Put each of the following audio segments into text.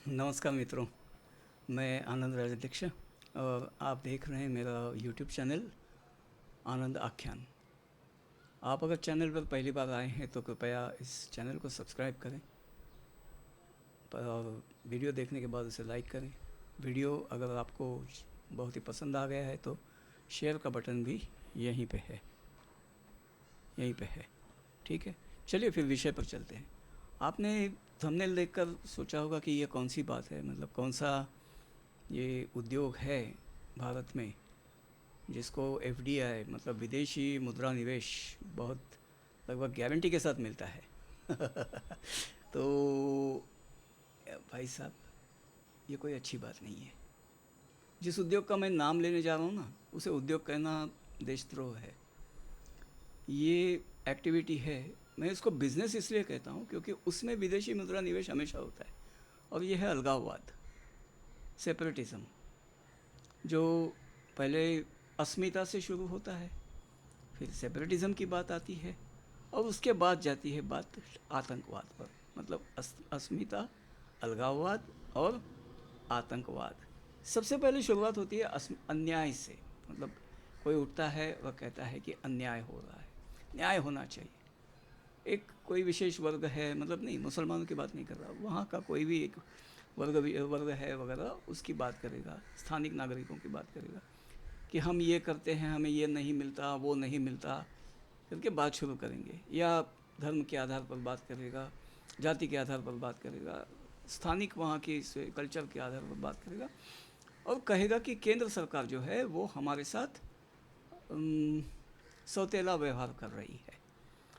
नमस्कार मित्रों, मैं आनंद राजाध्यक्ष और आप देख रहे हैं मेरा यूट्यूब चैनल आनंद आख्यान। आप अगर चैनल पर पहली बार आए हैं तो कृपया इस चैनल को सब्सक्राइब करें और वीडियो देखने के बाद उसे लाइक करें। वीडियो अगर आपको बहुत ही पसंद आ गया है तो शेयर का बटन भी यहीं पे है। ठीक है, चलिए फिर विषय पर चलते हैं। आपने थंबनेल देखकर सोचा होगा कि ये कौन सी बात है, मतलब कौन सा ये उद्योग है भारत में जिसको एफडीआई मतलब विदेशी मुद्रा निवेश बहुत लगभग गारंटी के साथ मिलता है। तो भाई साहब, ये कोई अच्छी बात नहीं है। जिस उद्योग का मैं नाम लेने जा रहा हूँ ना, उसे उद्योग कहना देशद्रोह है। ये एक्टिविटी है, मैं इसको बिजनेस इसलिए कहता हूँ क्योंकि उसमें विदेशी मुद्रा निवेश हमेशा होता है। और ये है अलगाववाद, सेपरेटिज्म, जो पहले अस्मिता से शुरू होता है, फिर सेपरेटिज्म की बात आती है और उसके बाद जाती है बात आतंकवाद पर। मतलब अस्मिता, अलगाववाद और आतंकवाद। सबसे पहले शुरुआत होती है अन्याय से। मतलब कोई उठता है वह कहता है कि अन्याय हो रहा है, न्याय होना चाहिए। एक कोई विशेष वर्ग है, मतलब नहीं, मुसलमानों की बात नहीं कर रहा, वहाँ का कोई भी एक वर्ग है वगैरह, उसकी बात करेगा, स्थानिक नागरिकों की बात करेगा कि हम ये करते हैं, हमें ये नहीं मिलता, वो नहीं मिलता करके बात शुरू करेंगे। या धर्म के आधार पर बात करेगा, जाति के आधार पर बात करेगा, स्थानिक वहाँ की कल्चर के आधार पर बात करेगा और कहेगा कि केंद्र सरकार जो है वो हमारे साथ सौतेला व्यवहार कर रही है,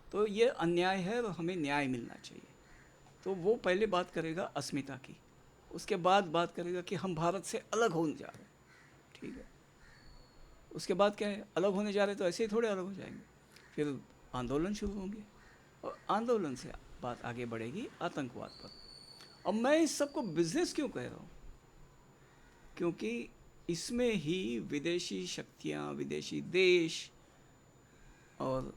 तो ये अन्याय है और हमें न्याय मिलना चाहिए। तो वो पहले बात करेगा अस्मिता की, उसके बाद बात करेगा कि हम भारत से अलग होने जा रहे हैं। ठीक है, उसके बाद क्या है, अलग होने जा रहे तो ऐसे ही थोड़े अलग हो जाएंगे, फिर आंदोलन शुरू होंगे और आंदोलन से बात आगे बढ़ेगी आतंकवाद पर। अब मैं इस सबको बिजनेस क्यों कह रहा हूँ, क्योंकि इसमें ही विदेशी शक्तियाँ, विदेशी देश और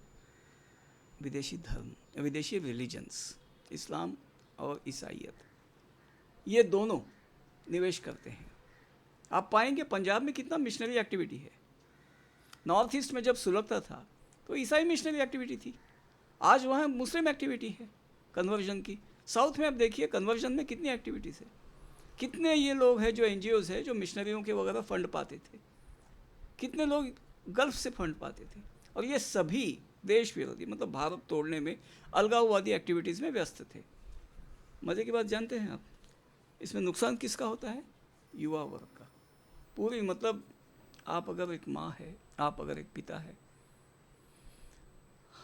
विदेशी धर्म, विदेशी रिलीजन्स, इस्लाम और ईसाइयत, ये दोनों निवेश करते हैं। आप पाएंगे पंजाब में कितना मिशनरी एक्टिविटी है। नॉर्थ ईस्ट में जब सुलगता था तो ईसाई मिशनरी एक्टिविटी थी, आज वहाँ मुस्लिम एक्टिविटी है कन्वर्जन की। साउथ में आप देखिए कन्वर्जन में कितनी एक्टिविटीज़ है, कितने ये लोग हैं जो एनजीओज़ है जो मिशनरियों के वगैरह फंड पाते थे, कितने लोग गल्फ से फंड पाते थे। और ये सभी देश विरोधी, मतलब भारत तोड़ने में, अलगाववादी एक्टिविटीज़ में व्यस्त थे। मज़े की बात जानते हैं आप, इसमें नुकसान किसका होता है, युवा वर्ग का। पूरी मतलब आप अगर एक माँ है, आप अगर एक पिता है,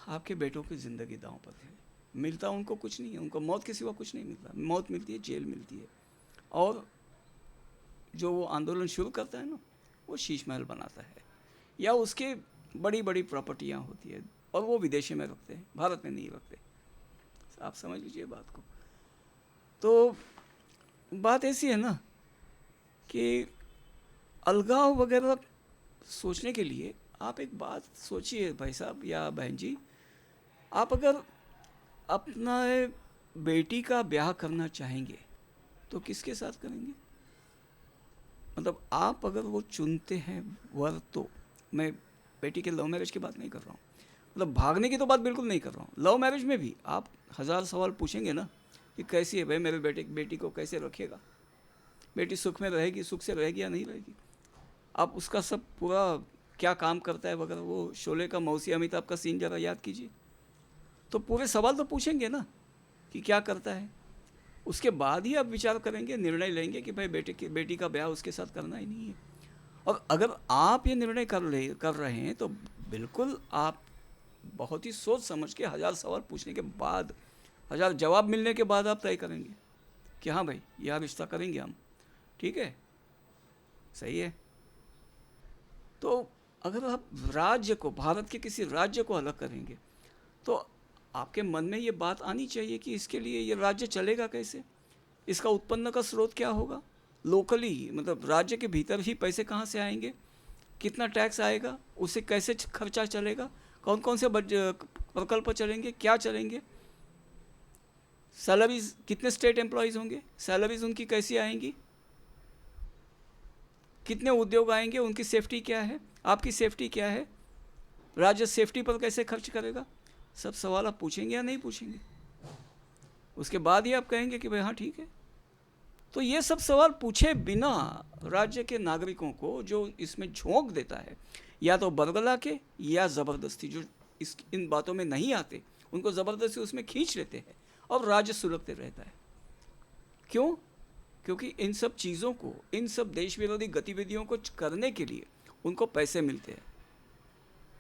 आपके बेटों की ज़िंदगी दांव पर है। मिलता उनको कुछ नहीं है, उनको मौत के सिवा कुछ नहीं मिलता। मौत मिलती है, जेल मिलती है, और जो वो आंदोलन शुरू करता है ना, वो शीश महल बनाता है या उसके बड़ी बड़ी प्रॉपर्टियाँ होती है और वो विदेशी में रखते हैं, भारत में नहीं रखते। आप समझ लीजिए बात को। तो बात ऐसी है ना कि अलगाव वगैरह सोचने के लिए आप एक बात सोचिए भाई साहब या बहन जी, आप अगर अपना बेटी का ब्याह करना चाहेंगे तो किसके साथ करेंगे। मतलब आप अगर वो चुनते हैं वर, तो मैं बेटी के लव मैरिज की बात नहीं कर रहा हूँ, मतलब भागने की तो बात बिल्कुल नहीं कर रहा हूँ। लव मैरिज में भी आप हज़ार सवाल पूछेंगे ना कि कैसी है भाई, मेरे बेटी को कैसे रखेगा, बेटी सुख में रहेगी, सुख से रहेगी या नहीं रहेगी, आप उसका सब पूरा क्या काम करता है वगैरह, वो शोले का मौसी अमिताभ का सीन ज़रा याद कीजिए। तो पूरे सवाल तो पूछेंगे ना कि क्या करता है, उसके बाद ही आप विचार करेंगे, निर्णय लेंगे कि भाई बेटी का ब्याह उसके साथ करना ही नहीं है। और अगर आप ये निर्णय कर रहे हैं तो बिल्कुल आप बहुत ही सोच समझ के, हज़ार सवाल पूछने के बाद, हज़ार जवाब मिलने के बाद आप तय करेंगे कि हाँ भाई यह रिश्ता करेंगे हम। ठीक है, सही है। तो अगर आप राज्य को, भारत के किसी राज्य को अलग करेंगे तो आपके मन में ये बात आनी चाहिए कि इसके लिए ये राज्य चलेगा कैसे, इसका उत्पन्न का स्रोत क्या होगा, लोकली मतलब राज्य के भीतर ही पैसे कहाँ से आएंगे, कितना टैक्स आएगा, उससे कैसे खर्चा चलेगा, कौन कौन से प्रकल्प चलेंगे, क्या चलेंगे। सैलरीज कितने स्टेट एम्प्लॉयज़ होंगे, सैलरीज उनकी कैसी आएंगी, कितने उद्योग आएंगे, उनकी सेफ्टी क्या है, आपकी सेफ्टी क्या है, राज्य सेफ्टी पर कैसे खर्च करेगा, सब सवाल आप पूछेंगे या नहीं पूछेंगे? उसके बाद ही आप कहेंगे कि भाई हाँ ठीक है। तो ये सब सवाल पूछे बिना राज्य के नागरिकों को जो इसमें झोंक देता है, या तो बरगला के या ज़बरदस्ती, जो इन बातों में नहीं आते उनको ज़बरदस्ती उसमें खींच लेते हैं और राज्य सुलगते रहता है। क्यों? क्योंकि इन सब चीज़ों को, इन सब देश विरोधी गतिविधियों को करने के लिए उनको पैसे मिलते हैं,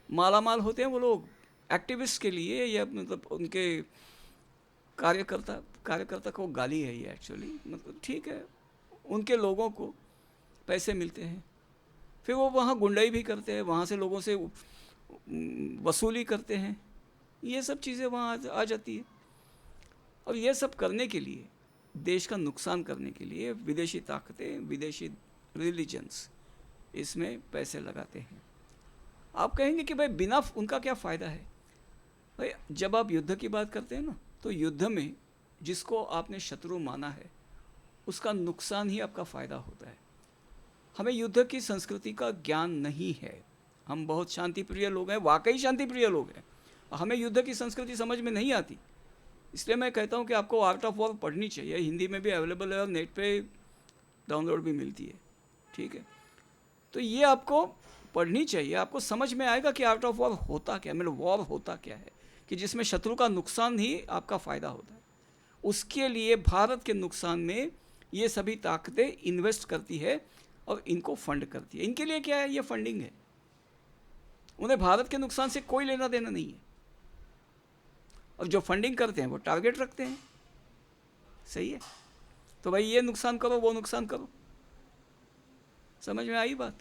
मालामाल होते हैं वो लोग एक्टिविस्ट के लिए, या मतलब उनके कार्यकर्ता को गाली है ये एक्चुअली, मतलब ठीक है, उनके लोगों को पैसे मिलते हैं, फिर वो वहाँ गुंडाई भी करते हैं, वहाँ से लोगों से वसूली करते हैं, ये सब चीज़ें वहाँ आ जाती है। और ये सब करने के लिए, देश का नुकसान करने के लिए विदेशी ताकतें, विदेशी रिलीजन्स इसमें पैसे लगाते हैं। आप कहेंगे कि भाई बिना उनका क्या फ़ायदा है? भाई जब आप युद्ध की बात करते हैं ना, तो युद्ध में जिसको आपने शत्रु माना है उसका नुकसान ही आपका फ़ायदा होता है। हमें युद्ध की संस्कृति का ज्ञान नहीं है, हम बहुत शांतिप्रिय लोग हैं, वाकई शांतिप्रिय लोग हैं, हमें युद्ध की संस्कृति समझ में नहीं आती। इसलिए मैं कहता हूँ कि आपको आर्ट ऑफ वॉर पढ़नी चाहिए, हिंदी में भी अवेलेबल है और नेट पे डाउनलोड भी मिलती है, ठीक है। तो ये आपको पढ़नी चाहिए, आपको समझ में आएगा कि आर्ट ऑफ वॉर होता क्या है, मतलब वॉर होता क्या है, कि जिसमें शत्रु का नुकसान ही आपका फ़ायदा होता है। उसके लिए भारत के नुकसान में ये सभी ताकतें इन्वेस्ट करती है और इनको फंड करती है। इनके लिए क्या है? ये फंडिंग है, उन्हें भारत के नुकसान से कोई लेना देना नहीं है। और जो फंडिंग करते हैं वो टारगेट रखते हैं, सही है, तो भाई ये नुकसान करो, वो नुकसान करो। समझ में आई बात?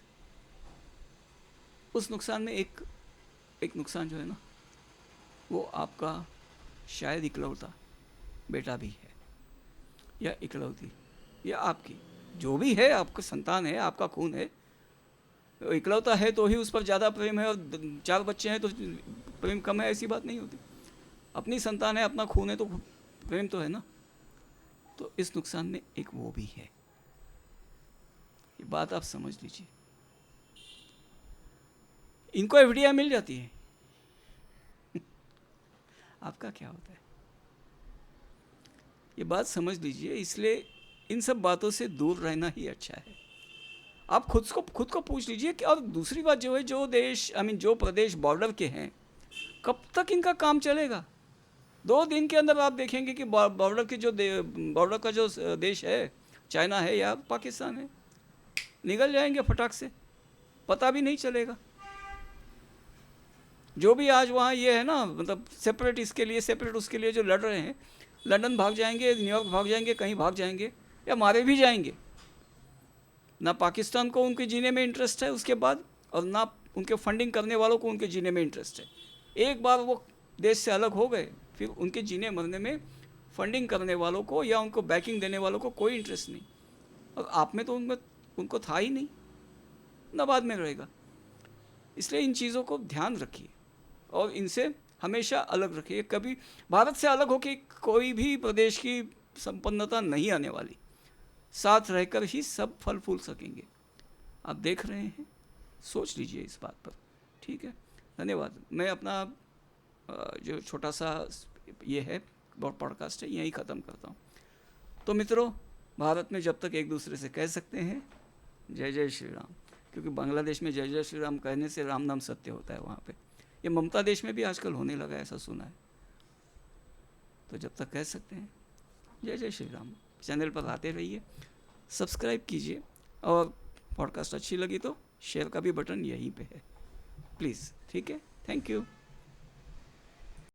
उस नुकसान में एक नुकसान जो है ना, वो आपका शायद इकलौता बेटा भी है, या इकलौती, या आपकी जो भी है, आपका संतान है, आपका खून है, इकलौता है तो ही उस पर ज़्यादा प्रेम है, और 4 बच्चे हैं तो प्रेम कम है, ऐसी बात नहीं होती। अपनी संतान है, अपना खून है, तो प्रेम तो है ना। तो इस नुकसान में एक वो भी है, ये बात आप समझ लीजिए। इनको एफडीआई मिल जाती है आपका क्या होता है, ये बात समझ लीजिए। इसलिए इन सब बातों से दूर रहना ही अच्छा है। आप खुद को पूछ लीजिए कि, और दूसरी बात जो है, जो देश जो प्रदेश बॉर्डर के हैं, कब तक इनका काम चलेगा? 2 दिन के अंदर आप देखेंगे कि बॉर्डर का जो देश है, चाइना है या पाकिस्तान है, निकल जाएंगे फटाक से, पता भी नहीं चलेगा। जो भी आज वहाँ ये है ना, मतलब सेपरेट इसके लिए, सेपरेट उसके लिए जो लड़ रहे हैं, लंदन भाग जाएंगे, न्यूयॉर्क भाग जाएंगे, कहीं भाग जाएंगे, या मारे भी जाएंगे। ना पाकिस्तान को उनके जीने में इंटरेस्ट है उसके बाद, और ना उनके फंडिंग करने वालों को उनके जीने में इंटरेस्ट है। एक बार वो देश से अलग हो गए, फिर उनके जीने मरने में फंडिंग करने वालों को या उनको बैकिंग देने वालों को कोई इंटरेस्ट नहीं, और आप में तो उनको था ही नहीं, ना बाद में रहेगा। इसलिए इन चीज़ों को ध्यान रखिए और इनसे हमेशा अलग रखिए। कभी भारत से अलग होकर कोई भी प्रदेश की संपन्नता नहीं आने वाली, साथ रहकर ही सब फल फूल सकेंगे। आप देख रहे हैं, सोच लीजिए इस बात पर, ठीक है। धन्यवाद। मैं अपना जो छोटा सा ये है पॉडकास्ट है, यहीं ख़त्म करता हूँ। तो मित्रों, भारत में जब तक एक दूसरे से कह सकते हैं जय जय श्री राम, क्योंकि बांग्लादेश में जय जय श्री राम कहने से राम नाम सत्य होता है वहाँ पे, ये ममता देश में भी आजकल होने लगा, ऐसा सुना है। तो जब तक कह सकते हैं जय जय श्री राम। चैनल पर आते रहिए, सब्सक्राइब कीजिए, और पॉडकास्ट अच्छी लगी तो शेयर का भी बटन यहीं पे है, प्लीज़, ठीक है। Thank you.